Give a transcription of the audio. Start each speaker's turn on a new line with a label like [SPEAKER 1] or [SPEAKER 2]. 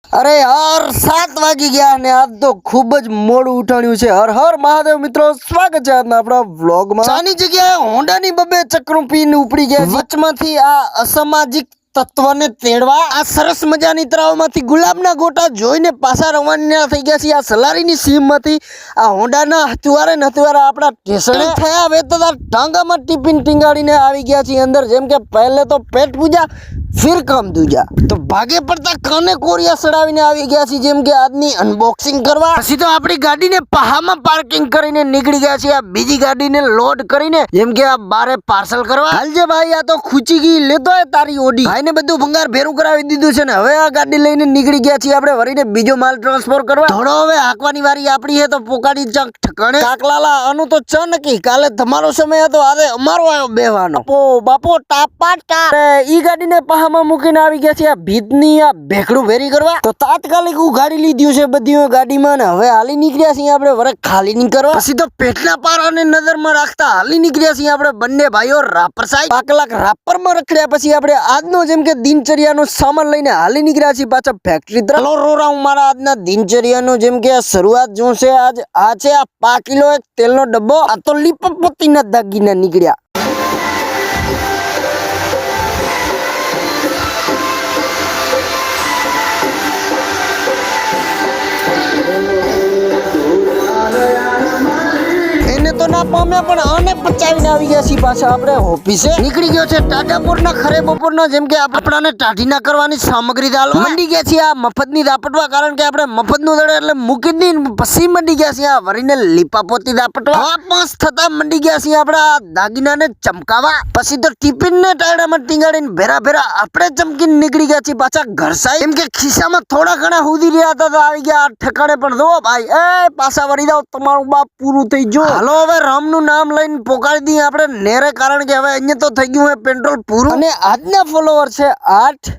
[SPEAKER 1] અરે યાર 7 વાગી ગયા અને આજ તો ખૂબ જ મોડું ઉઠાણ્યું છે. હર હર મહાદેવ મિત્રો, સ્વાગત છે આજના આપણા વ્લોગમાં. આની જગ્યાએ હોન્ડાની બબે ચક્રું પીને ઉપડી ગયા વચમાંથી આ અસામાજિક તત્વને તેડવા આ સરસ મજાની તળાવમાંથી ગુલાબના ગોટા જોઈને પાછા રવાના થઈ ગયા છે. આ સલારીની સીમમાંથી આ હોન્ડાના હથવારે આપણા સ્ટેશને થયા હવે તો ટાંગામાં ટિફિન ટીંગાડીને આવી ગયા છે અંદર. જેમ કે પહેલે તો પેટ પૂજા ફિર કામ દૂજા તો ભાગે પડતા કાને કોરિયા સડાવીને આવી ગયા છે. જેમ કે આજની અનબોક્સિંગ કરવા પછી તો આપણી ગાડીને પહામાં પાર્કિંગ કરીને નીકળી ગયા છે. આ બીજી ગાડીને લોડ કરીને જેમ કે આ બારે પાર્સલ કરવા હાલજે ભાઈ. આ તો ખૂચી ગઈ લેતો હે તારી ઓડી ભાઈને બધું ભંગાર ભેરું કરાવી દીધું છે ને હવે આ ગાડી લઈને નીકળી ગયા છીએ આપણે વરીને બીજો માલ ટ્રાન્સફર કરવા. થોડો હવે હાંકવાની વારી આપણી હે તો પોકાડી ચક ઠકાણે કાકલાલા આનું તો ચ નકી કાલે તમારો સમય હતો આજે અમારો આવ્યો બેવાનો બાપો ટાપા ટા ઈ ગાડીને પહામાં મૂકીને આવી ગયા છે આ ભીતની આ ભેખડું ભેરી કરવા. તો તાત્કાલિક ઉઘાડી લીધું છે બધી ગાડીમાં ને હવે હાલી નીકળ્યા છીએ આપણે વરે ખાલી નહીં કરવા. પછી તો પેટના પારાને નજરમાં રાખતા હાલી નીકળ્યા છીએ આપણે બંને ભાઈઓ રાપર સાહેબ 5 કલાક રાપરમાં રખડ્યા પછી આપણે આજનો જેમ કે દિનચર્યાનો સામાન લઈને હાલી નીકળ્યા છીએ પાછા ફેક્ટરી તરફ. હલો રોરા હું મારા આજના દિનચર્યાનો જેમ કે શરૂઆત જો છે આજ આ છે આ 5 કિલો એક તેલનો ડબ્બો. આ તો લીપપોતીના દાગીના નીકળ્યા. તો ના પામ્યા પણ આને પચાવીને આવી ગયા છીએ પાછા આપણે ઓફિસે. નીકળી ગયો છે ટાટાપુરના ખરે બપોરના જેમ કે આપણાને ટાઢી ના કરવાની સામગ્રી દાલવા મંડી ગયા છીએ આ મફતની દાપટવા. કારણ કે આપણે મફતનું દડે એટલે મૂકી જ નહીં પછી મંડી ગયા છીએ આ વરીને લીપાપોતી દાપટવા. 5 થતા મંડી ગયા છીએ આપણે આ દાગીનાને ચમકાવા. પછી તો ટિફિનને ટાયડામાં ટીંગાડીને ભેરા આપણે ચમકીને નીકળી ગયા છીએ પાછા ઘર સાહેબ. એમ કે ખિસ્સામાં થોડા ઘણા હુધી રહ્યા હતા તો આવી ગયા આ ઠકાણે. પણ જો ભાઈ એ પાછા વળી જાવ તમારું બાપ પૂરું થઈ ગયું. હાલો હવે રામનું નામ લઈને પોકાડી દઈએ આપણે નેરે. કારણ કે હવે અહીંયા તો થઈ ગયું હે પેટ્રોલ પૂરું અને આજના ફોલોવર છે 8